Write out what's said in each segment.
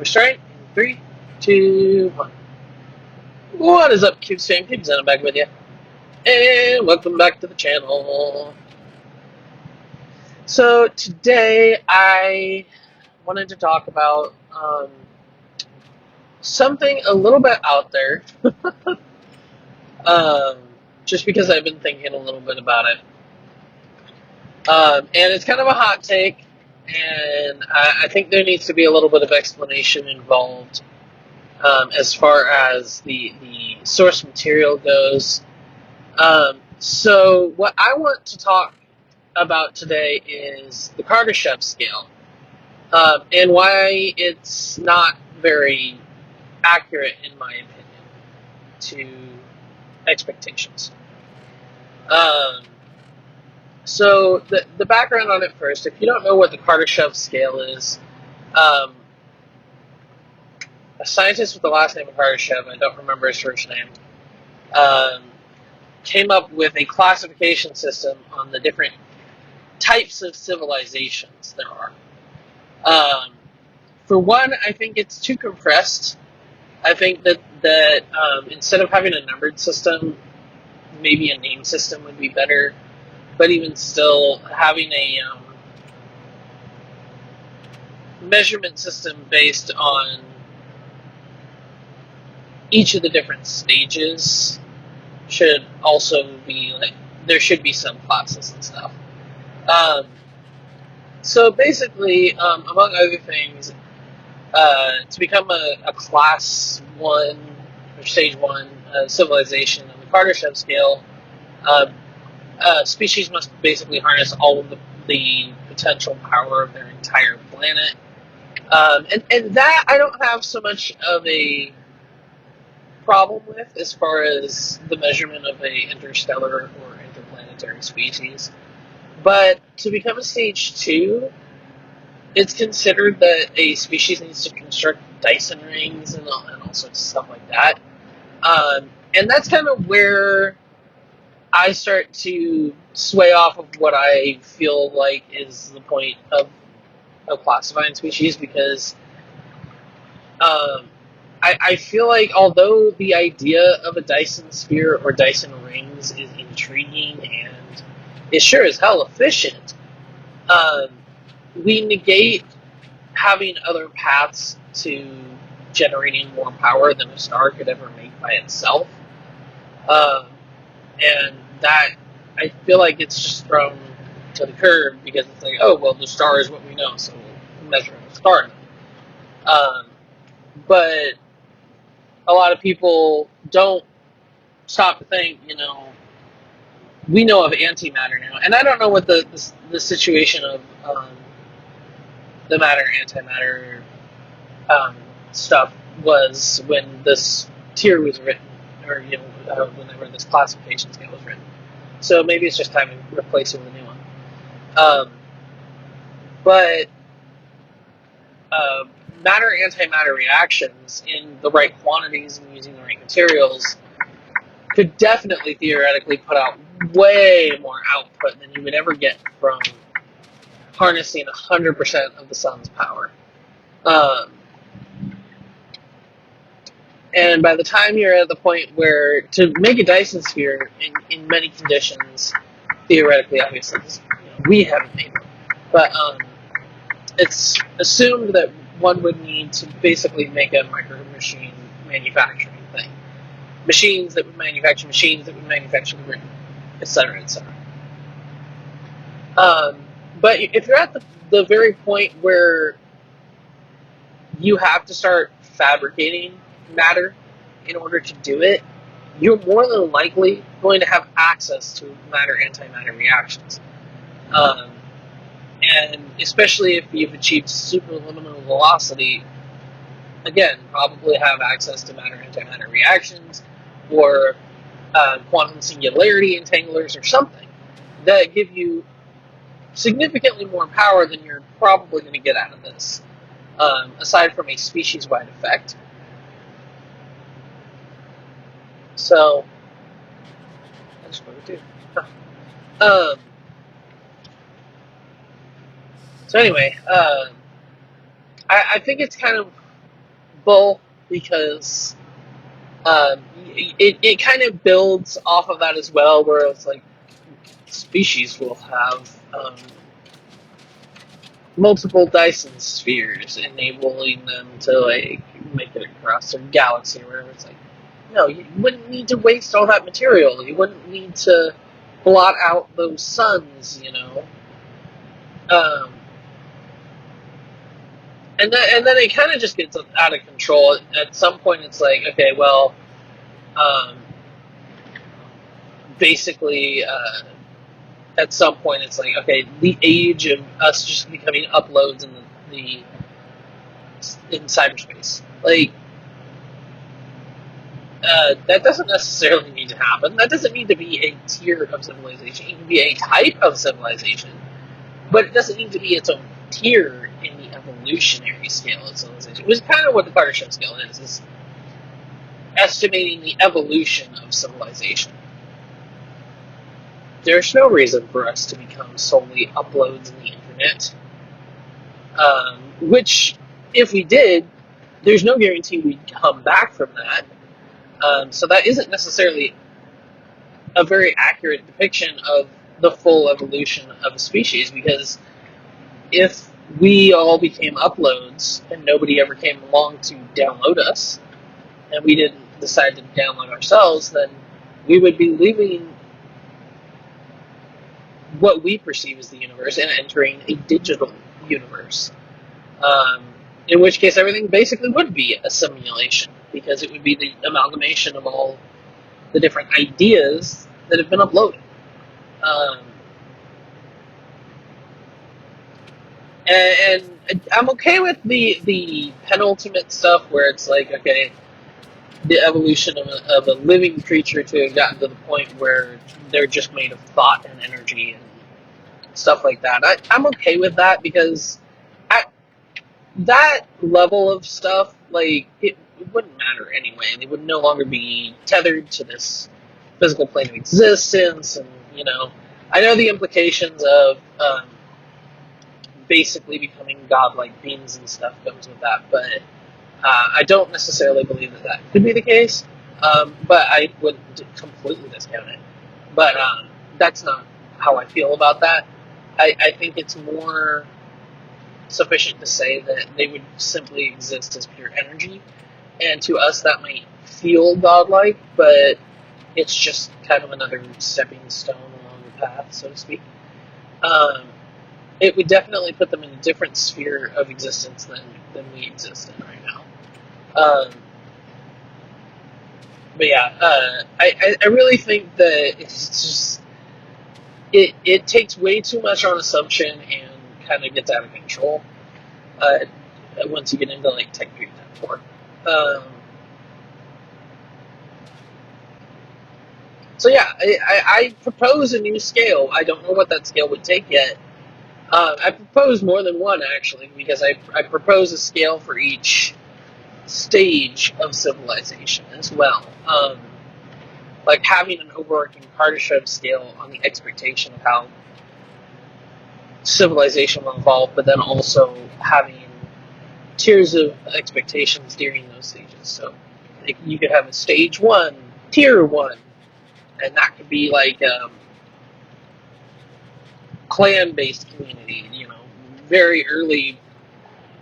We're starting in 3, 2, 1. What is up, Cubes fam? Cubes, I'm back with you. And welcome back to the channel. So today I wanted to talk about something a little bit out there. Just because I've been thinking a little bit about it. And it's kind of a hot take, and I think there needs to be a little bit of explanation involved as far as the source material goes. So what I want to talk about today is the Kardashev scale, and why it's not very accurate, in my opinion, to expectations. So the background on it first, if you don't know what the Kardashev scale is, a scientist with the last name of Kardashev, I don't remember his first name, came up with a classification system on the different types of civilizations there are. For one, I think it's too compressed. I think that instead of having a numbered system, maybe a name system would be better. But even still, having a measurement system based on each of the different stages should also be, like, there should be some classes and stuff. So basically, among other things, to become a class 1 or stage 1 civilization on the Kardashev scale, species must basically harness all of the potential power of their entire planet. And that I don't have so much of a problem with as far as the measurement of a interstellar or interplanetary species. But to become a stage 2, it's considered that a species needs to construct Dyson rings and all sorts of stuff like that. And that's kind of where I start to sway off of what I feel like is the point of classifying species, because I feel like although the idea of a Dyson sphere or Dyson rings is intriguing and is sure as hell efficient, we negate having other paths to generating more power than a star could ever make by itself. And that, I feel like it's just thrown to the curb, because it's like, oh, well, the star is what we know, so we'll measure the star now. But a lot of people don't stop to think, we know of antimatter now, and I don't know what the situation of the matter-antimatter stuff was when this tier was written, or whenever this classification scale was written. So maybe it's just time to replace it with a new one. But matter-antimatter reactions in the right quantities and using the right materials could definitely theoretically put out way more output than you would ever get from harnessing 100% of the sun's power. And by the time you're at the point where, to make a Dyson sphere, in many conditions, theoretically, obviously, we haven't made one, but it's assumed that one would need to basically make a micro machine manufacturing thing. Machines that would manufacture the ring, etc., etc. But if you're at the very point where you have to start fabricating matter in order to do it, you're more than likely going to have access to matter-antimatter reactions. And especially if you've achieved superluminal velocity, again, probably have access to matter-antimatter reactions, or quantum singularity entanglers, or something that give you significantly more power than you're probably going to get out of this, aside from a species-wide effect. So, that's what we do. So anyway, I think it's kind of bull because it kind of builds off of that as well, where it's like species will have multiple Dyson spheres, enabling them to like make it across their galaxy or whatever. It's like, no, you wouldn't need to waste all that material. You wouldn't need to blot out those suns, you know. Um, and then it kind of just gets out of control. At some point, it's like, okay, well, um, basically, at some point, it's like, okay, the age of us just becoming uploads the in cyberspace, like. That doesn't necessarily need to happen. That doesn't need to be a tier of civilization. It can be a type of civilization, but it doesn't need to be its own tier in the evolutionary scale of civilization, which is kind of what the Kardashev scale is estimating the evolution of civilization. There's no reason for us to become solely uploads in the internet, which, if we did, there's no guarantee we'd come back from that. So that isn't necessarily a very accurate depiction of the full evolution of a species, because if we all became uploads and nobody ever came along to download us, and we didn't decide to download ourselves, then we would be leaving what we perceive as the universe and entering a digital universe. In which case, everything basically would be a simulation, because it would be the amalgamation of all the different ideas that have been uploaded. And I'm okay with the penultimate stuff where it's like, okay, the evolution of a living creature to have gotten to the point where they're just made of thought and energy and stuff like that. I'm okay with that, because at that level of stuff, like, it wouldn't matter anyway. They would no longer be tethered to this physical plane of existence, and, you know, I know the implications of basically becoming godlike beings and stuff comes with that, but I don't necessarily believe that could be the case, but I wouldn't completely discount it. But that's not how I feel about that. I think it's more sufficient to say that they would simply exist as pure energy, and to us that might feel godlike, but it's just kind of another stepping stone along the path, so to speak. It would definitely put them in a different sphere of existence than we exist in right now. But yeah, I really think that it's just it takes way too much on assumption and kind of gets out of control once you get into like Tech 3 Tech 4. So yeah, I propose a new scale. I don't know what that scale would take yet. I propose more than one, actually, because I propose a scale for each stage of civilization as well. Like having an overarching Kardashev scale on the expectation of how civilization will evolve, but then also having tiers of expectations during those stages. So like, you could have a stage 1, tier 1, and that could be like clan-based community, you know, very early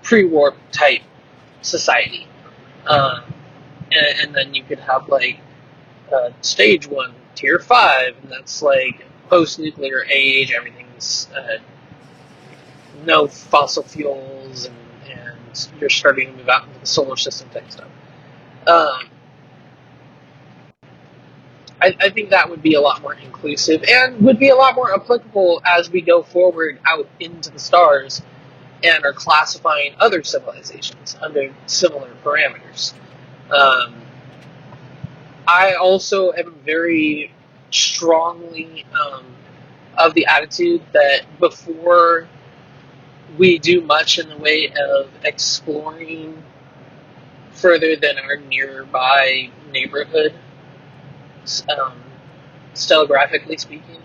pre-warp type society. And then you could have like stage 1, tier 5, and that's like post-nuclear age. Everything's no fossil fuels, and you're starting to move out into the solar system type stuff. I think that would be a lot more inclusive and would be a lot more applicable as we go forward out into the stars and are classifying other civilizations under similar parameters. I also am very strongly of the attitude that before we do much in the way of exploring further than our nearby neighborhood, stellographically speaking,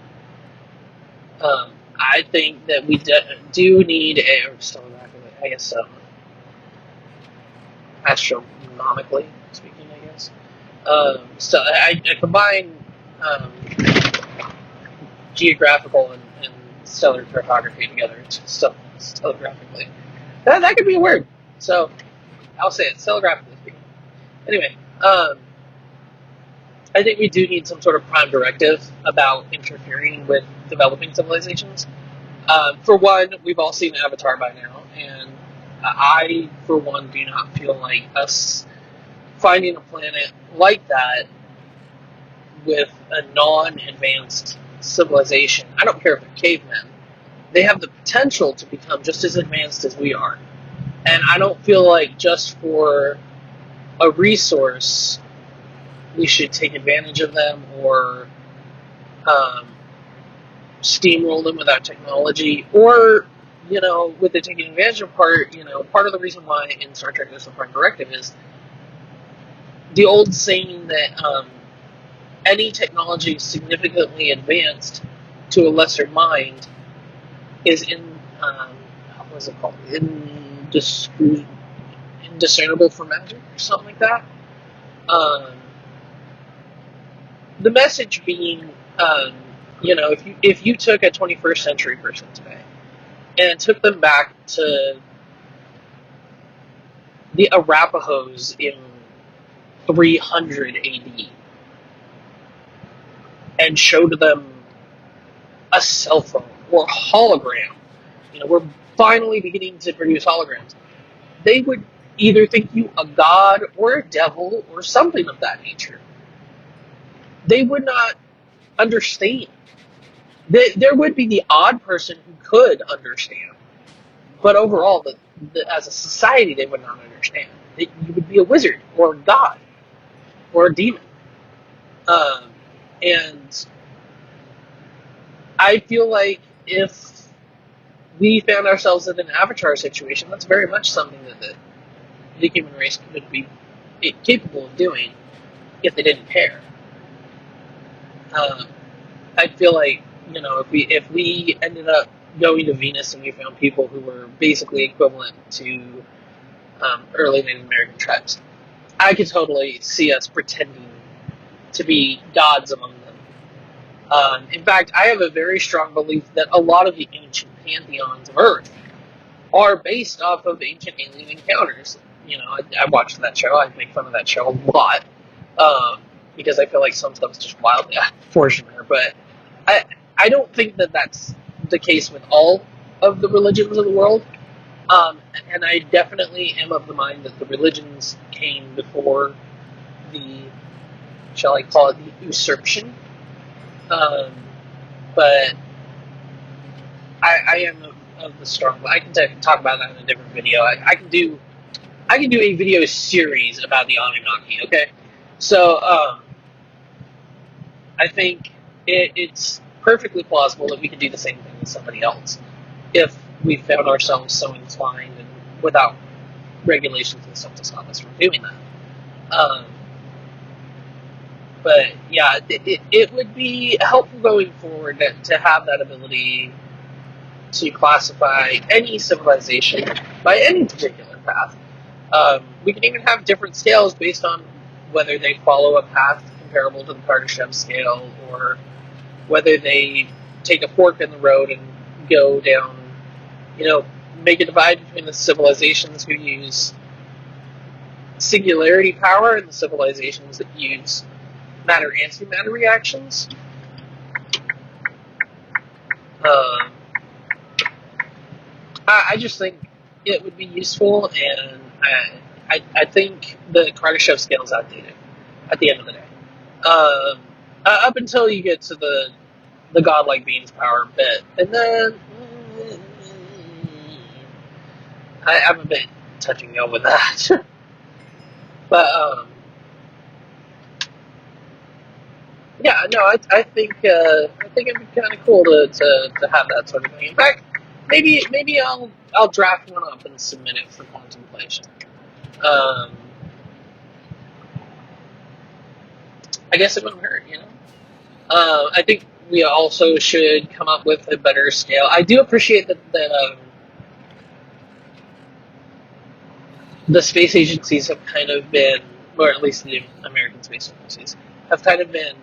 I think that we do need a, or stellographically, I guess so. astronomically speaking, I guess. So I combine um, geographical and stellar cartography together telegraphically. That could be a word. So I'll say it, telegraphically speaking. Anyway, I think we do need some sort of prime directive about interfering with developing civilizations. For one, we've all seen Avatar by now, and I, for one, do not feel like us finding a planet like that with a non-advanced civilization. I don't care if they're cavemen. They have the potential to become just as advanced as we are. And I don't feel like just for a resource we should take advantage of them or um, steamroll them with our technology, or with the taking advantage of part. Part of the reason why in Star Trek there's a prime directive is the old saying that any technology significantly advanced to a lesser mind is what was it called? Indiscernible for magic or something like that. The message being, if you took a 21st century person today and took them back to the Arapahoes in 300 AD and showed them a cell phone or a hologram, we're finally beginning to produce holograms, they would either think you a god or a devil or something of that nature. They would not understand. There would be the odd person who could understand, but overall, as a society, they would not understand. You would be a wizard or a god or a demon. And I feel like if we found ourselves in an Avatar situation, that's very much something that the human race could be capable of doing if they didn't care. I feel like if we ended up going to Venus and we found people who were basically equivalent to early Native American tribes, I could totally see us pretending to be gods among them. In fact, I have a very strong belief that a lot of the ancient pantheons of Earth are based off of ancient alien encounters. I watched that show. I make fun of that show a lot because I feel like some stuff is just wildly unfortunate. But I don't think that that's the case with all of the religions of the world. And I definitely am of the mind that the religions came before the, shall I call it, the usurpation. But I am of the strong. I can talk about that in a different video. I can do a video series about the Anunnaki. Okay, so I think it's perfectly plausible that we could do the same thing with somebody else if we found ourselves so inclined and without regulations and stuff to stop us from doing that. But yeah, it would be helpful going forward to have that ability to classify any civilization by any particular path. We can even have different scales based on whether they follow a path comparable to the Kardashev scale or whether they take a fork in the road and go down, make a divide between the civilizations who use singularity power and the civilizations that use matter-antimatter reactions. I just think it would be useful, and I think the Kardashev scale is outdated at the end of the day. Up until you get to the godlike being's power bit, and then I'm a bit touch and go with that. But yeah, no, I think it'd be kind of cool to have that sort of thing. In fact, maybe I'll draft one up and submit it for contemplation. I guess it wouldn't hurt, I think we also should come up with a better scale. I do appreciate that the space agencies have kind of been, or at least the American space agencies, have kind of been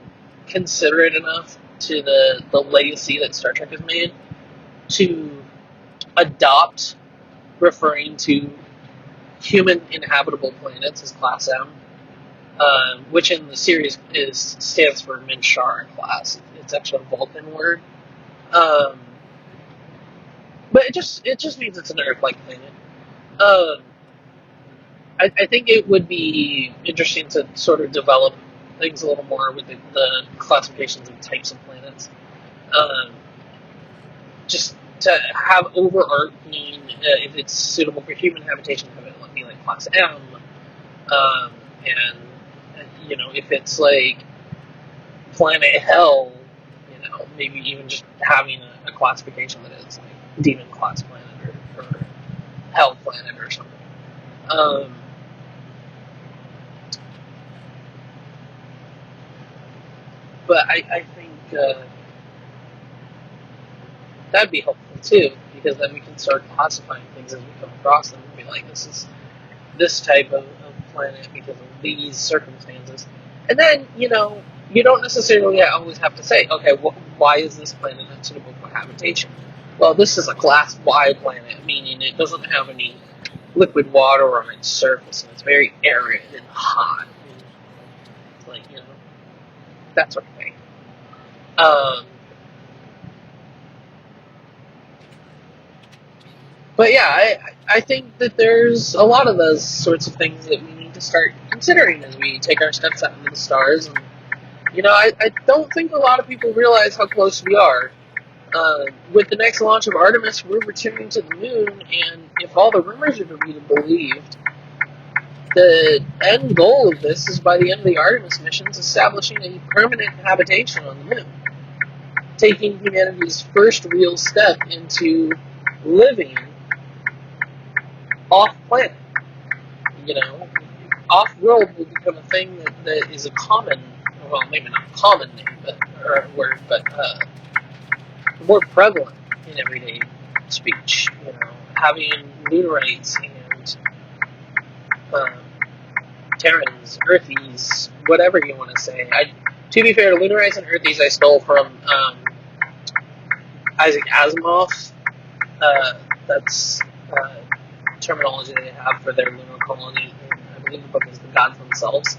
considerate enough to the legacy that Star Trek has made to adopt referring to human inhabitable planets as Class M, which in the series stands for Minshar class. It's actually a Vulcan word, but it just means it's an Earth-like planet. I think it would be interesting to sort of develop things a little more with the classifications of types of planets. Um, just to have overarching, if it's suitable for human habitation, have it be like Class M, and if it's like Planet Hell, maybe even just having a classification that is like Demon Class Planet or Hell Planet or something. But I think that'd be helpful too, because then we can start classifying things as we come across them and be like, this is this type of planet because of these circumstances. And then, you don't necessarily always have to say, okay, why is this planet unsuitable for habitation? Well, this is a Class Y planet, meaning it doesn't have any liquid water on its surface, and it's very arid and hot. And it's like, that sort of thing. But yeah, I think that there's a lot of those sorts of things that we need to start considering as we take our steps out into the stars. And, I don't think a lot of people realize how close we are. With the next launch of Artemis, we're returning to the moon, and if all the rumors are to be believed, the end goal of this is by the end of the Artemis missions establishing a permanent habitation on the moon, taking humanity's first real step into living off-planet. Off-world will become a thing that is a common, well, maybe not common name, or word, but more prevalent in everyday speech. Having Lunarites and Terrans, Earthies, whatever you want to say. To be fair, Lunarites and Earthies I stole from Isaac Asimov. That's terminology they have for their lunar colony. I believe the book is The Gods Themselves.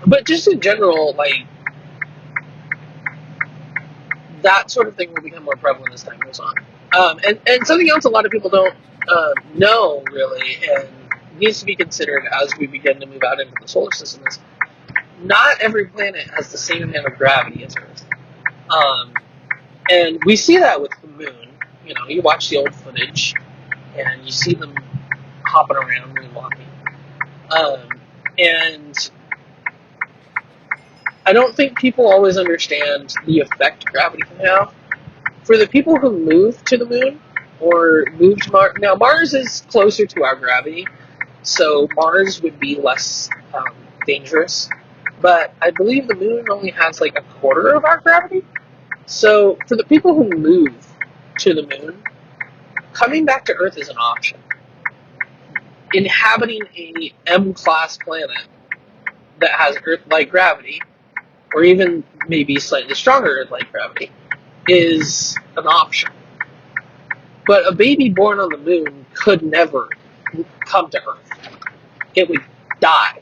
But just in general, like, that sort of thing will become more prevalent as time goes on. And something else a lot of people don't know, really, and needs to be considered as we begin to move out into the solar system is not every planet has the same amount of gravity as Earth. And we see that with the moon. You watch the old footage, and you see them hopping around moonwalking. And I don't think people always understand the effect gravity can have. For the people who move to the moon, or move to Mars, now Mars is closer to our gravity, so Mars would be less dangerous. But I believe the moon only has like a quarter of our gravity. So for the people who move to the moon, coming back to Earth is an option. Inhabiting a M-class planet that has Earth-like gravity, or even maybe slightly stronger Earth-like gravity, is an option. But a baby born on the moon could never come to Earth. It would die.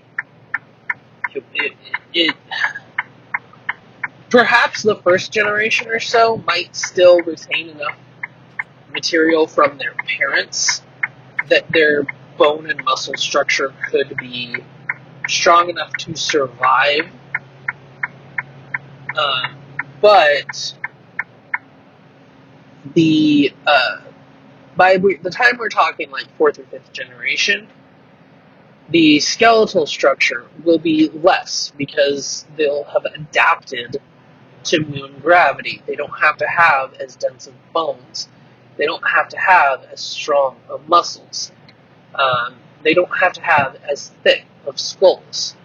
Perhaps the first generation or so might still retain enough material from their parents that their bone and muscle structure could be strong enough to survive. But by the time we're talking like 4th or 5th generation, the skeletal structure will be less because they'll have adapted to moon gravity. They don't have to have as dense of bones. They don't have to have as strong of muscles. They don't have to have as thick of skulls,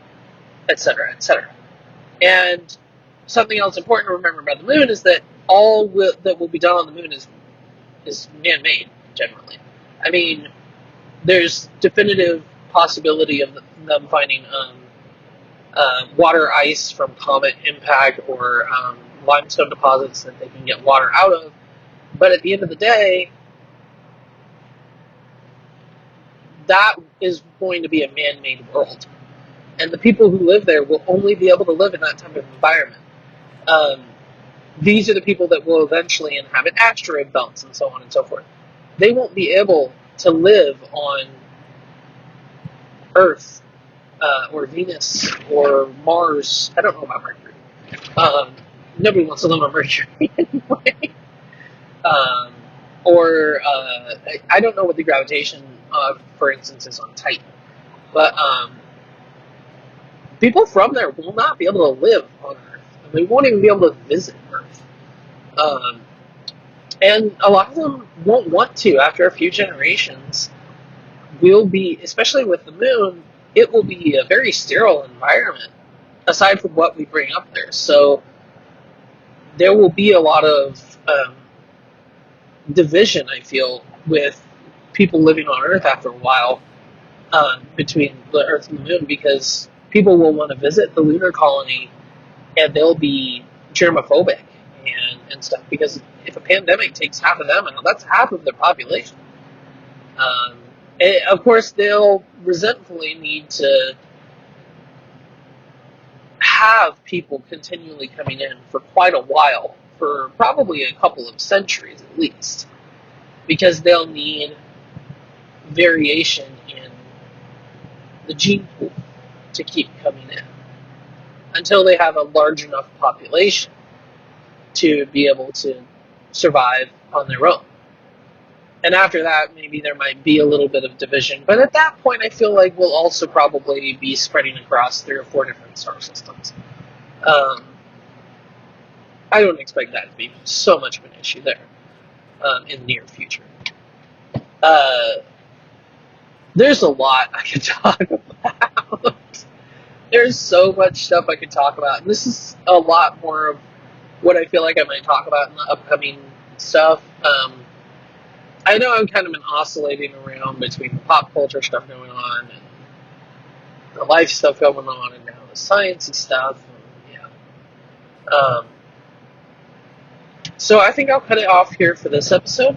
etc., etc. And something else important to remember about the moon is that all that will be done on the moon is man-made, generally. I mean, there's definitive possibility of them finding water ice from comet impact or limestone deposits that they can get water out of. But at the end of the day, that is going to be a man-made world. And the people who live there will only be able to live in that type of environment. Um, these are the people that will eventually inhabit asteroid belts and so on and so forth. They won't be able to live on Earth or Venus or Mars. I don't know about Mercury. Nobody wants to live on Mercury anyway. Um, or I don't know what the gravitation, for instance, is on Titan. But people from there will not be able to live on Earth. And they won't even be able to visit Earth. And a lot of them won't want to after a few generations. Will be, especially with the moon, it will be a very sterile environment aside from what we bring up there. So there will be a lot of division, I feel, with people living on Earth after a while between the Earth and the moon, because people will want to visit the lunar colony and they'll be germophobic and stuff, because if a pandemic takes half of them out, that's half of their population. And of course, they'll resentfully need to have people continually coming in for quite a while, for probably a couple of centuries at least, because they'll need variation in the gene pool to keep coming in until they have a large enough population to be able to survive on their own. And after that, maybe there might be a little bit of division. But at that point, I feel like we'll also probably be spreading across 3 or 4 different star systems. I don't expect that to be so much of an issue there in the near future. There's a lot I could talk about. There's so much stuff I could talk about. And this is a lot more of what I feel like I might talk about in the upcoming stuff. I know I've kind of been oscillating around between the pop culture stuff going on and the life stuff going on and now the sciencey stuff. And, yeah. So I think I'll cut it off here for this episode,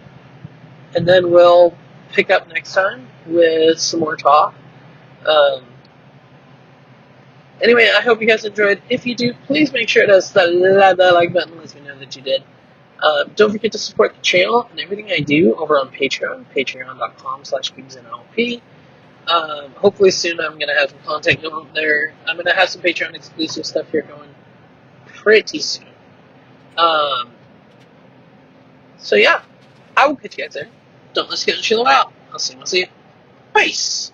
and then we'll pick up next time with some more talk. Anyway, I hope you guys enjoyed. If you do, please make sure to hit that like button. Lets me know that you did. Don't forget to support the channel and everything I do over on Patreon, patreon.com/XenTime. Hopefully soon I'm going to have some content going up there. I'm going to have some Patreon exclusive stuff here going pretty soon. So yeah, I will catch you guys there. Don't let's get chill out. I'll see you. Peace.